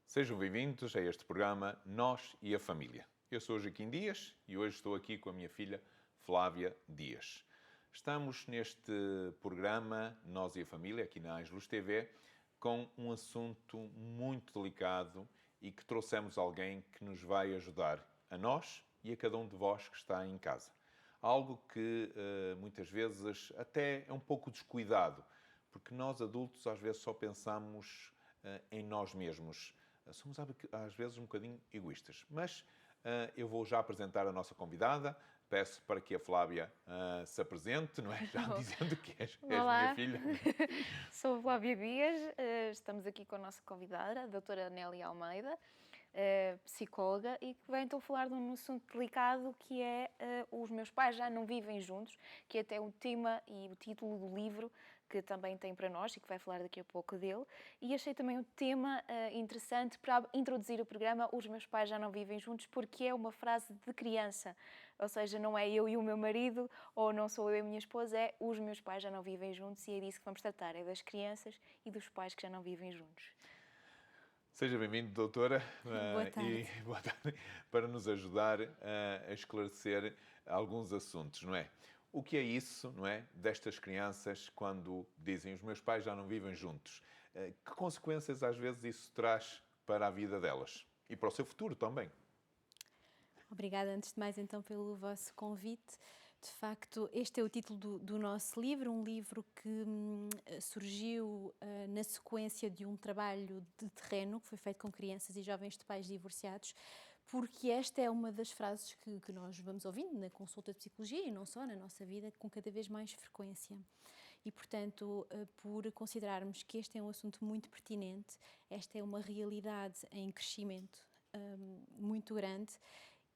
Sejam bem-vindos a este programa Nós e a Família. Eu sou Joaquim Dias e hoje estou aqui com a minha filha Flávia Dias. Estamos neste programa Nós e a Família, aqui na Ângelos TV, com um assunto muito delicado e que trouxemos alguém que nos vai ajudar a nós e a cada um de vós que está em casa. Algo que muitas vezes até é um pouco descuidado, porque nós adultos às vezes só pensamos em nós mesmos. Somos às vezes um bocadinho egoístas. Mas eu vou já apresentar a nossa convidada. Peço para que a Flávia se apresente, não é? Já dizendo que és minha Olá, filha. sou a Flávia Dias, estamos aqui com a nossa convidada, a doutora Nélia Almeida, psicóloga, e que vem então falar de um assunto delicado que é os meus pais já não vivem juntos, que é até o tema e o título do livro que também tem para nós e que vai falar daqui a pouco dele. E achei também um tema interessante para introduzir o programa Os Meus Pais Já Não Vivem Juntos, porque é uma frase de criança, ou seja, não é eu e o meu marido, ou não sou eu e a minha esposa, é os meus pais já não vivem juntos, e é disso que vamos tratar, é das crianças e dos pais que já não vivem juntos. Seja bem-vindo, doutora, Boa tarde. e boa tarde, para nos ajudar a esclarecer alguns assuntos, não é? O que é isso, não é, destas crianças quando dizem os meus pais já não vivem juntos? Que consequências às vezes isso traz para a vida delas e para o seu futuro também? Obrigada, antes de mais, então, pelo vosso convite. De facto, este é o título do nosso livro, um livro que surgiu na sequência de um trabalho de terreno que foi feito com crianças e jovens de pais divorciados, porque esta é uma das frases que nós vamos ouvindo na consulta de psicologia e não só, na nossa vida, com cada vez mais frequência. E, portanto, por considerarmos que este é um assunto muito pertinente, esta é uma realidade em crescimento muito grande,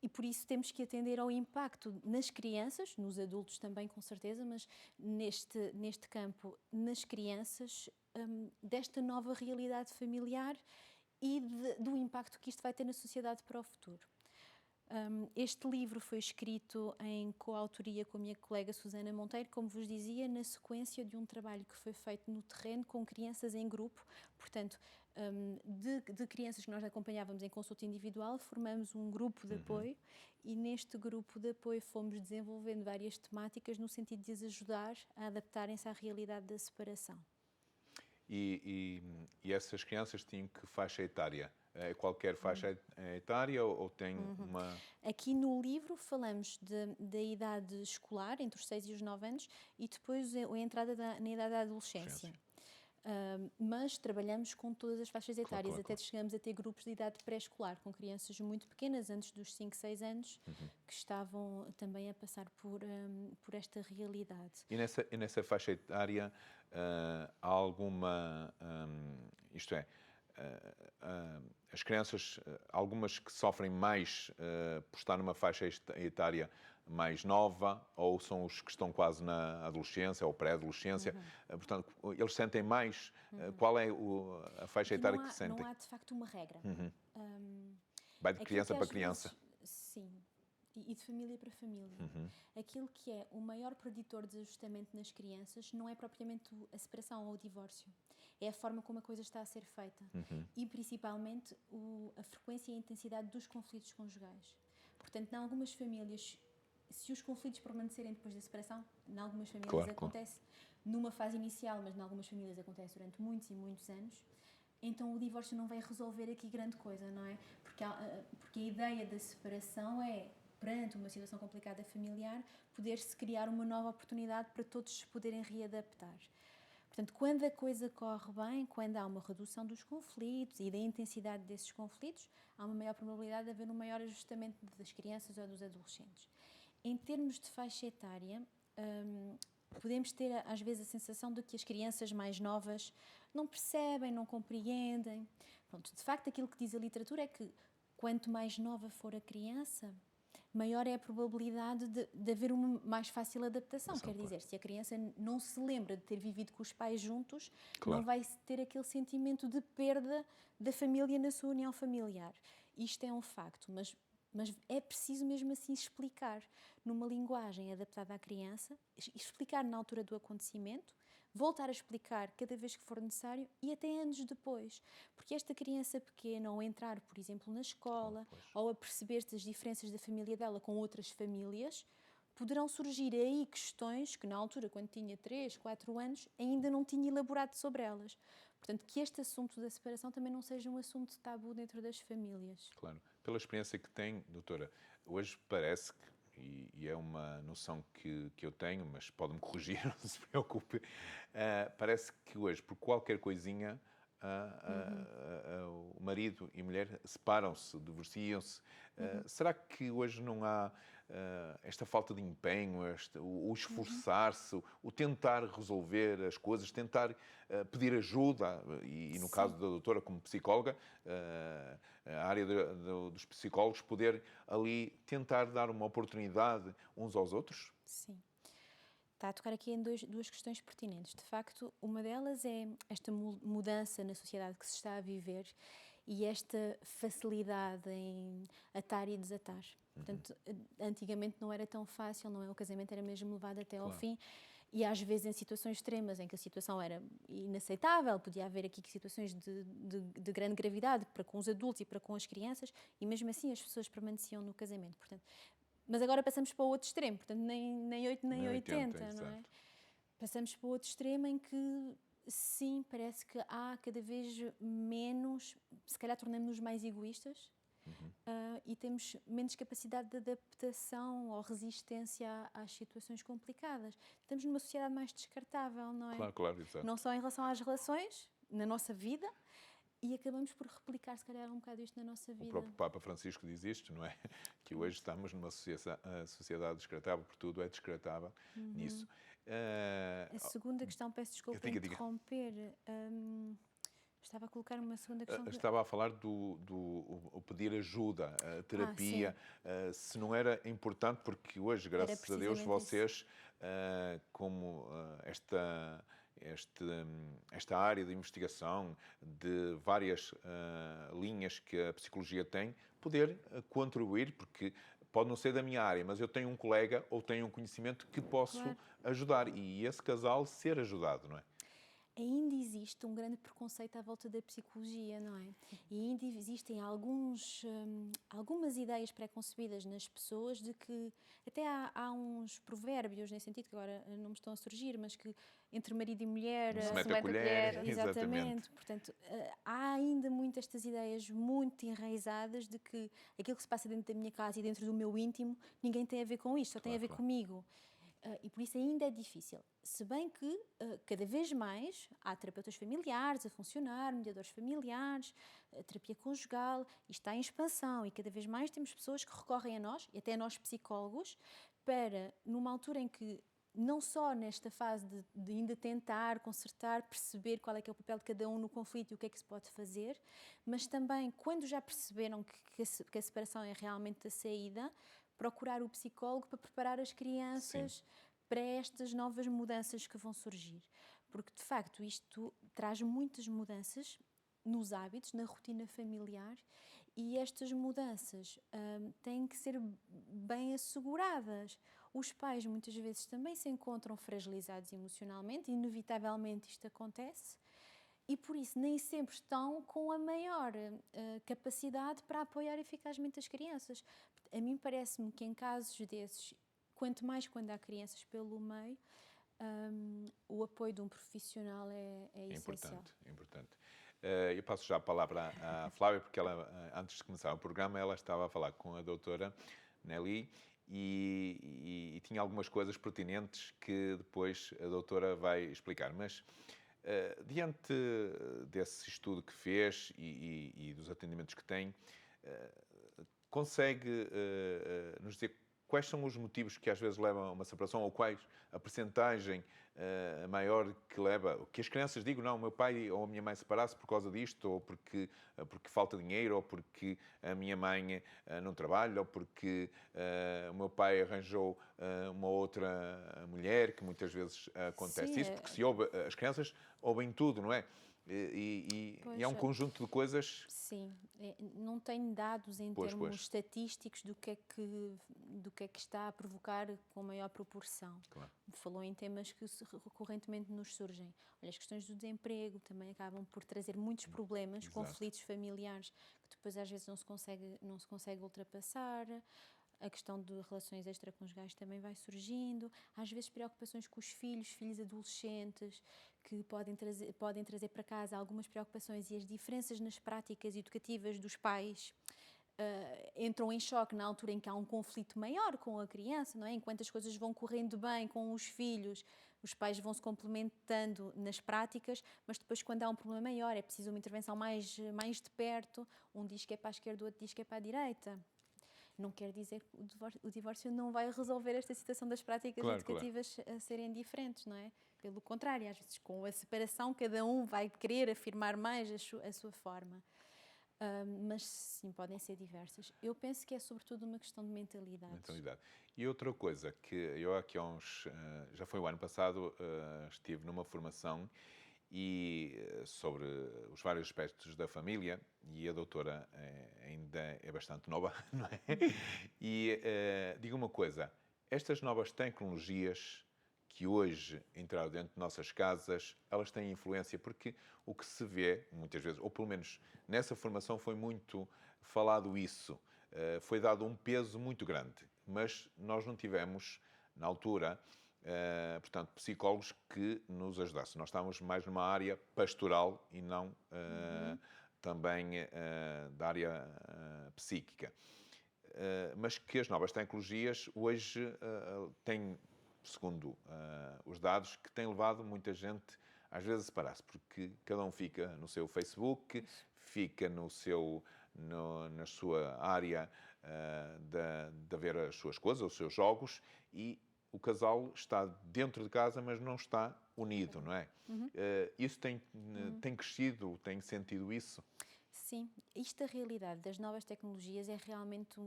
e por isso temos que atender ao impacto nas crianças, nos adultos também com certeza, mas neste campo, nas crianças, desta nova realidade familiar e do impacto que isto vai ter na sociedade para o futuro. Este livro foi escrito em coautoria com a minha colega Susana Monteiro, como vos dizia, na sequência de um trabalho que foi feito no terreno com crianças em grupo. Portanto, de crianças que nós acompanhávamos em consulta individual, formamos um grupo de apoio e neste grupo de apoio fomos desenvolvendo várias temáticas no sentido de as ajudar a adaptarem-se à realidade da separação. E essas crianças tinham que faixa etária? É qualquer faixa etária ou tem uma... Aqui no livro falamos da idade escolar, entre os 6 e os 9 anos, e depois a entrada na idade da adolescência. Mas trabalhamos com todas as faixas etárias, até chegamos a ter grupos de idade pré-escolar, com crianças muito pequenas, antes dos 5, 6 anos, que estavam também a passar por esta realidade. E nessa faixa etária há alguma... isto é, as crianças, algumas que sofrem mais por estar numa faixa etária mais nova, ou são os que estão quase na adolescência ou pré-adolescência, portanto, eles sentem mais. Qual é a faixa etária que sentem? Não há, de facto, uma regra. Vai de criança para criança. Sim. E de família para família. Aquilo que é o maior preditor de desajustamento nas crianças não é propriamente a separação ou o divórcio. É a forma como a coisa está a ser feita. E, principalmente, a frequência e a intensidade dos conflitos conjugais. Portanto, em algumas famílias, se os conflitos permanecerem depois da separação, em algumas famílias acontece numa fase inicial, mas em algumas famílias acontece durante muitos e muitos anos, então o divórcio não vai resolver aqui grande coisa, não é? Porque a ideia da separação é, perante uma situação complicada familiar, poder-se criar uma nova oportunidade para todos se poderem readaptar. Portanto, quando a coisa corre bem, quando há uma redução dos conflitos e da intensidade desses conflitos, há uma maior probabilidade de haver um maior ajustamento das crianças ou dos adolescentes. Em termos de faixa etária, podemos ter às vezes a sensação de que as crianças mais novas não percebem, não compreendem. Pronto, de facto, aquilo que diz a literatura é que quanto mais nova for a criança, maior é a probabilidade de haver uma mais fácil adaptação. Quer dizer, se a criança não se lembra de ter vivido com os pais juntos, não vai ter aquele sentimento de perda da família na sua união familiar. Isto é um facto, mas é preciso mesmo assim explicar numa linguagem adaptada à criança, explicar na altura do acontecimento, voltar a explicar cada vez que for necessário e até anos depois. Porque esta criança pequena, ao entrar, por exemplo, na escola, ou a perceber-se as diferenças da família dela com outras famílias, poderão surgir aí questões que na altura, quando tinha 3, 4 anos, ainda não tinha elaborado sobre elas. Portanto, que este assunto da separação também não seja um assunto tabu dentro das famílias. Claro. Pela experiência que tem, doutora, hoje parece que, e é uma noção que eu tenho, mas pode-me corrigir, não se preocupe, parece que hoje, por qualquer coisinha, o marido e a mulher separam-se, divorciam-se. Será que hoje não há esta falta de empenho, o esforçar-se, o tentar resolver as coisas, tentar pedir ajuda, e no caso da doutora como psicóloga, a área dos psicólogos, poder ali tentar dar uma oportunidade uns aos outros? Sim. Está a tocar aqui em duas questões pertinentes. De facto, uma delas é esta mudança na sociedade que se está a viver e esta facilidade em atar e desatar. Portanto, antigamente não era tão fácil, não é? O casamento era mesmo levado até ao fim. E às vezes em situações extremas em que a situação era inaceitável, podia haver aqui situações de grande gravidade para com os adultos e para com as crianças, e mesmo assim as pessoas permaneciam no casamento. Portanto, mas agora passamos para o outro extremo, portanto nem 8 nem 80, não é? Passamos para o outro extremo em que sim, parece que há cada vez menos, se calhar tornamos-nos mais egoístas, e temos menos capacidade de adaptação ou resistência às situações complicadas. Estamos numa sociedade mais descartável, não é? Claro, exato. Não só em relação às relações, na nossa vida, e acabamos por replicar, se calhar, um bocado isto na nossa vida. O próprio Papa Francisco diz isto, não é? Que hoje estamos numa sociedade descartável, por tudo é descartável nisso. A segunda questão, peço desculpa interromper. Estava a colocar uma segunda questão. Estava a falar do pedir ajuda, a terapia, se não era importante, porque hoje, graças a Deus, vocês, como esta área de investigação de várias linhas que a psicologia tem, poder contribuir, porque pode não ser da minha área, mas eu tenho um colega ou tenho um conhecimento que posso ajudar, e esse casal ser ajudado, não é? Ainda existe um grande preconceito à volta da psicologia, não é? E ainda existem algumas ideias pré-concebidas nas pessoas de que, até há uns provérbios nesse sentido, que agora não me estão a surgir, mas que entre marido e mulher... Se mete a colher, exatamente. Portanto, há ainda muitas estas ideias muito enraizadas de que aquilo que se passa dentro da minha casa e dentro do meu íntimo, ninguém tem a ver com isto, só tem a ver comigo. E por isso ainda é difícil. Se bem que cada vez mais há terapeutas familiares a funcionar, mediadores familiares, terapia conjugal, isto está em expansão e cada vez mais temos pessoas que recorrem a nós, e até a nós psicólogos, para, numa altura em que, não só nesta fase de ainda tentar, consertar, perceber qual é que é o papel de cada um no conflito e o que é que se pode fazer, mas também quando já perceberam que a separação é realmente a saída, procurar o psicólogo para preparar as crianças para estas novas mudanças que vão surgir. Porque, de facto, isto traz muitas mudanças nos hábitos, na rotina familiar, e estas mudanças têm que ser bem asseguradas. Os pais, muitas vezes, também se encontram fragilizados emocionalmente, inevitavelmente isto acontece, e por isso nem sempre estão com a maior capacidade para apoiar eficazmente as crianças. A mim parece-me que em casos desses, quanto mais quando há crianças pelo meio, o apoio de um profissional é essencial. Importante. Eu passo já a palavra à Flávia, porque ela, antes de começar o programa, ela estava a falar com a doutora Nelly e tinha algumas coisas pertinentes que depois a doutora vai explicar. Mas, diante desse estudo que fez e dos atendimentos que tem, consegue nos dizer quais são os motivos que às vezes levam a uma separação, ou quais a percentagem maior que leva, que as crianças digam, não, o meu pai ou a minha mãe separasse por causa disto, ou porque falta dinheiro, ou porque a minha mãe não trabalha, ou porque o meu pai arranjou uma outra mulher, que muitas vezes acontece isso, porque se ouve, as crianças ouvem tudo, não é? E é um conjunto de coisas... Sim, não tenho dados em termos estatísticos do que é que está a provocar com maior proporção. Claro. Falou em temas que recorrentemente nos surgem. Olha, as questões do desemprego também acabam por trazer muitos problemas, Exato. conflitos familiares que depois às vezes não se consegue ultrapassar. A questão de relações extraconjugais também vai surgindo. Às vezes preocupações com os filhos adolescentes, que podem trazer para casa algumas preocupações, e as diferenças nas práticas educativas dos pais entram em choque na altura em que há um conflito maior com a criança, não é? Enquanto as coisas vão correndo bem com os filhos, os pais vão se complementando nas práticas, mas depois, quando há um problema maior, é preciso uma intervenção mais de perto. Um diz que é para a esquerda, o outro diz que é para a direita. Não quer dizer que o divórcio não vai resolver esta situação das práticas educativas a serem diferentes, não é? Pelo contrário, às vezes com a separação cada um vai querer afirmar mais a sua forma. Mas sim, podem ser diversas. Eu penso que é sobretudo uma questão de mentalidade. E outra coisa, que eu aqui há já foi o ano passado, estive numa formação sobre os vários aspectos da família, e a doutora ainda é bastante nova, não é? E diga uma coisa, estas novas tecnologias que hoje entraram dentro de nossas casas, elas têm influência, porque o que se vê, muitas vezes, ou pelo menos nessa formação foi muito falado isso, foi dado um peso muito grande, mas nós não tivemos, na altura, portanto, psicólogos que nos ajudassem. Nós estávamos mais numa área pastoral e não também da área psíquica. Mas que as novas tecnologias hoje têm, segundo os dados, que têm levado muita gente às vezes a separar-se, porque cada um fica no seu Facebook, fica na sua área de ver as suas coisas, os seus jogos, e o casal está dentro de casa, mas não está unido, não é? Isso tem crescido, tem sentido isso? Sim, isto, a realidade das novas tecnologias é realmente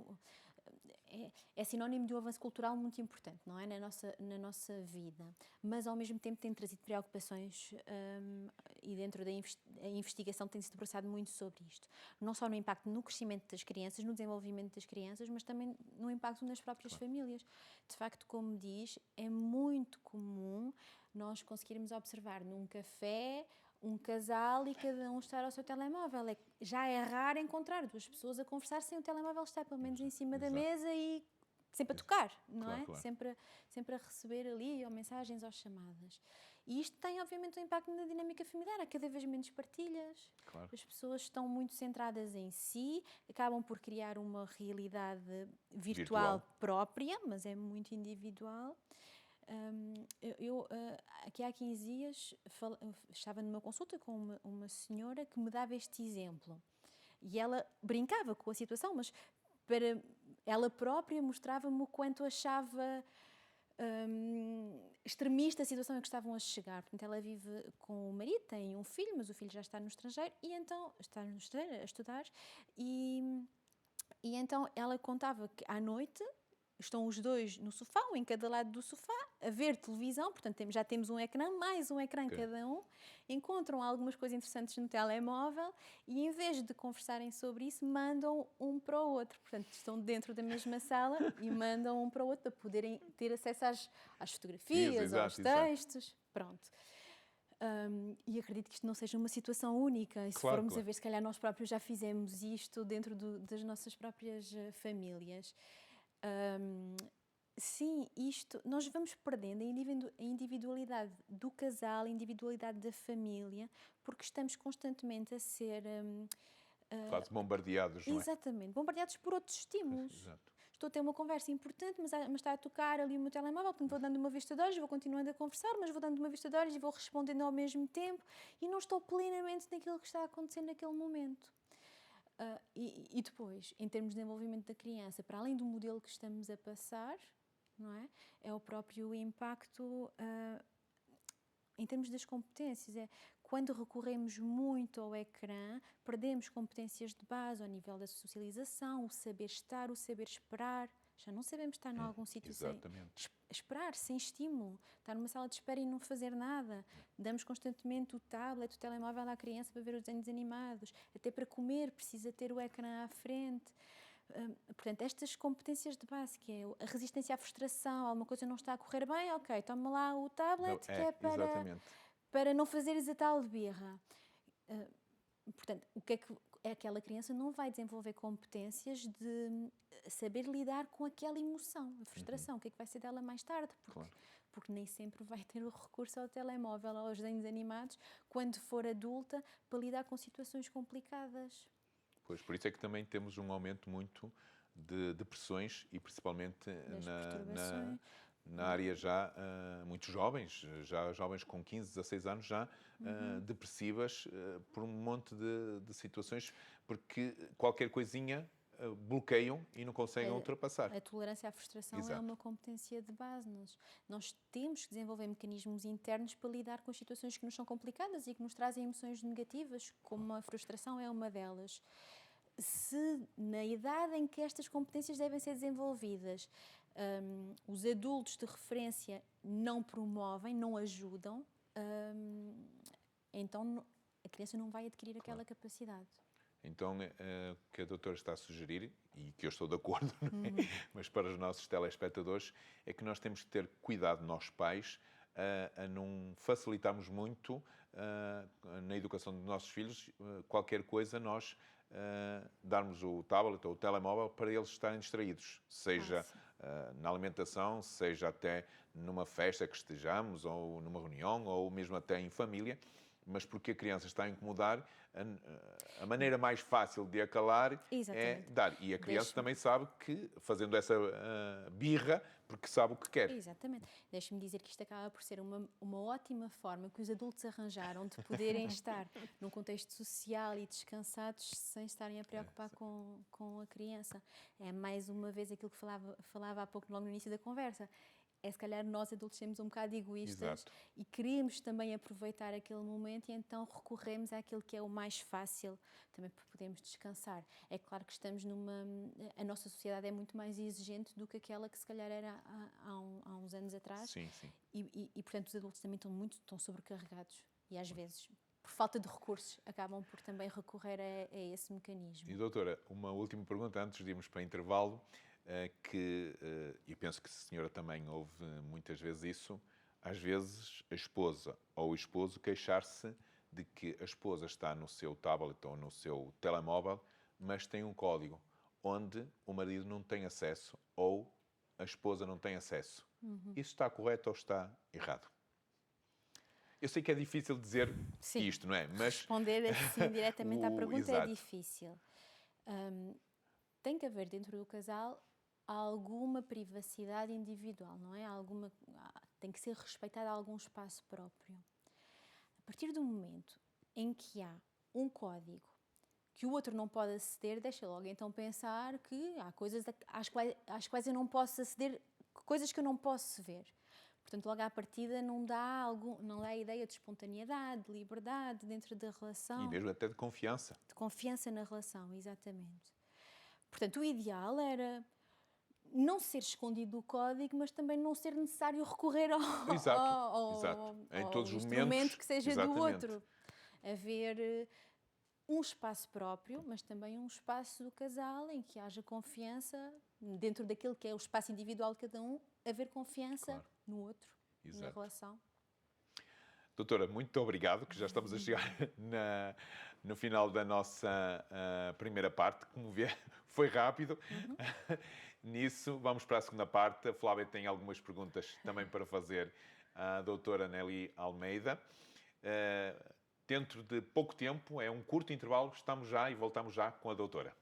é sinónimo de um avanço cultural muito importante, não é? Na nossa vida, mas ao mesmo tempo tem trazido preocupações e dentro da investigação tem-se debruçado muito sobre isto. Não só no impacto no crescimento das crianças, no desenvolvimento das crianças, mas também no impacto nas próprias famílias. De facto, como diz, é muito comum nós conseguirmos observar num café um casal e cada um estar ao seu telemóvel. Já é raro encontrar duas pessoas a conversar sem o telemóvel estar pelo menos em cima da mesa e sempre a tocar, não é? Claro. Sempre a receber ali ou mensagens ou chamadas. E isto tem, obviamente, um impacto na dinâmica familiar. Há cada vez menos partilhas. Claro. As pessoas estão muito centradas em si, acabam por criar uma realidade virtual própria, mas é muito individual. Aqui há 15 dias estava numa consulta com uma senhora que me dava este exemplo, e ela brincava com a situação, mas para ela própria mostrava-me o quanto achava extremista a situação em que estavam a chegar. Portanto, ela vive com o marido, tem um filho, mas o filho já está no estrangeiro, e então está no estrangeiro a estudar, e então ela contava que à noite estão os dois no sofá, um em cada lado do sofá, a ver televisão, portanto já temos um ecrã, mais um ecrã cada um, encontram algumas coisas interessantes no telemóvel e, em vez de conversarem sobre isso, mandam um para o outro. Portanto, estão dentro da mesma sala e mandam um para o outro para poderem ter acesso às fotografias, aos textos. Pronto. E acredito que isto não seja uma situação única. E se formos a ver, se calhar nós próprios já fizemos isto dentro das nossas próprias famílias. Sim, nós vamos perdendo a individualidade do casal, a individualidade da família, porque estamos constantemente a ser quase bombardeados, não é? Exatamente, bombardeados por outros estímulos. Exato. Estou a ter uma conversa importante, mas está a tocar ali o meu telemóvel, portanto vou dando uma vista de olhos, vou continuando a conversar, mas vou dando uma vista de olhos e vou respondendo ao mesmo tempo, e não estou plenamente naquilo que está a acontecer naquele momento. E depois, em termos de desenvolvimento da criança, para além do modelo que estamos a passar, não é? É o próprio impacto em termos das competências. Quando recorremos muito ao ecrã, perdemos competências de base ao nível da socialização, o saber estar, o saber esperar, Já não sabemos estar em algum sítio sem Exatamente. esperar, sem estímulo, estar numa sala de espera e não fazer nada. Damos constantemente o tablet, o telemóvel à criança para ver os desenhos animados. Até para comer precisa ter o ecrã à frente. Portanto, estas competências de base, que é a resistência à frustração, alguma coisa não está a correr bem, ok, toma lá o tablet, que é para não fazeres a tal birra. Portanto, o que é que aquela criança não vai desenvolver competências de saber lidar com aquela emoção, a frustração, o que é que vai ser dela mais tarde, porque nem sempre vai ter o recurso ao telemóvel ou aos desenhos animados quando for adulta para lidar com situações complicadas. Pois, por isso é que também temos um aumento muito de depressões e principalmente na área já muito jovens, já jovens com 15, 16 anos já depressivas por um monte de situações, porque qualquer coisinha bloqueiam e não conseguem ultrapassar. A tolerância à frustração Exato. é uma competência de base. Nós temos que desenvolver mecanismos internos para lidar com as situações que nos são complicadas e que nos trazem emoções negativas, como a frustração é uma delas. Se na idade em que estas competências devem ser desenvolvidas, os adultos de referência não promovem, não ajudam, então a criança não vai adquirir aquela capacidade. Então, o que a doutora está a sugerir, e que eu estou de acordo, não é? Mas para os nossos telespectadores, é que nós temos que ter cuidado, nós pais, a não facilitarmos muito na educação dos nossos filhos, qualquer coisa nós darmos o tablet ou o telemóvel para eles estarem distraídos, seja na alimentação, seja até numa festa que estejamos, ou numa reunião, ou mesmo até em família, mas porque a criança está a incomodar, a maneira mais fácil de acalar é dar. E a criança também sabe que, fazendo essa birra, porque sabe o que quer. Exatamente. Deixe-me dizer que isto acaba por ser uma ótima forma que os adultos arranjaram de poderem estar num contexto social e descansados sem estarem a preocupar com a criança. É mais uma vez aquilo que falava há pouco, logo no início da conversa. É se calhar nós adultos somos um bocado egoístas. Exato. E queremos também aproveitar aquele momento e então recorremos àquilo que é o mais fácil também para podermos descansar. É claro que a nossa sociedade é muito mais exigente do que aquela que se calhar era há uns anos atrás. Sim, sim. E portanto os adultos também estão sobrecarregados e às vezes, por falta de recursos, acabam por também recorrer a esse mecanismo. E doutora, uma última pergunta antes de irmos para intervalo. E penso que a senhora também ouve muitas vezes isso, às vezes a esposa ou o esposo queixar-se de que a esposa está no seu tablet ou no seu telemóvel, mas tem um código onde o marido não tem acesso ou a esposa não tem acesso. Isso está correto ou está errado? Eu sei que é difícil dizer isto, não é? Mas responder assim diretamente à pergunta é difícil. Tem que haver dentro do casal alguma privacidade individual, não é? Tem que ser respeitado algum espaço próprio. A partir do momento em que há um código que o outro não pode aceder, deixa logo então pensar que há coisas às quais eu não posso aceder, coisas que eu não posso ver. Portanto, logo à partida não dá a ideia de espontaneidade, de liberdade dentro da relação. E mesmo até de confiança. De confiança na relação, exatamente. Portanto, o ideal era não ser escondido o código, mas também não ser necessário recorrer ao em todos os instrumento momentos, que seja do outro. Haver um espaço próprio, mas também um espaço do casal em que haja confiança, dentro daquilo que é o espaço individual de cada um, haver confiança no outro, na relação. Doutora, muito obrigado, que já estamos a chegar no final da nossa primeira parte. Como vê, foi rápido. Nisso, vamos para a segunda parte. A Flávia tem algumas perguntas também para fazer à doutora Nelly Almeida. Dentro de pouco tempo, é um curto intervalo, estamos já e voltamos já com a doutora.